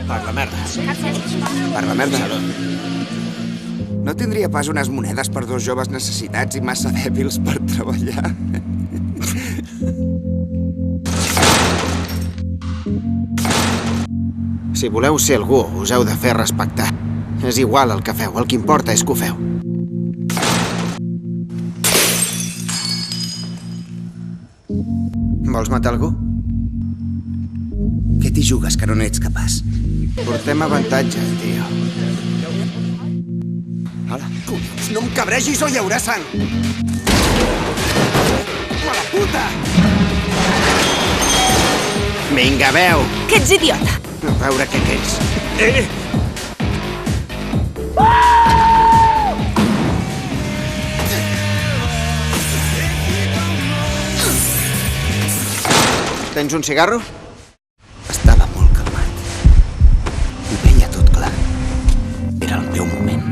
Per la merda. Per la merda. No tindria pas unes monedes per dos joves necessitats i massa dèbils per treballar? Si voleu ser algú, us heu de fer respectar. És igual el que feu, el que importa és que ho feu. Vols matar algú? Què t'hi jugues, que no n'ets capaç? Portem avantatge, tio. Hola. Collons, no em cabregis o hi haurà sang! Mala puta! Vinga, veu! Que ets idiota! A veure què ets. Tens un cigarro? Estava molt calmat. Ho veia tot clar. Era el meu moment.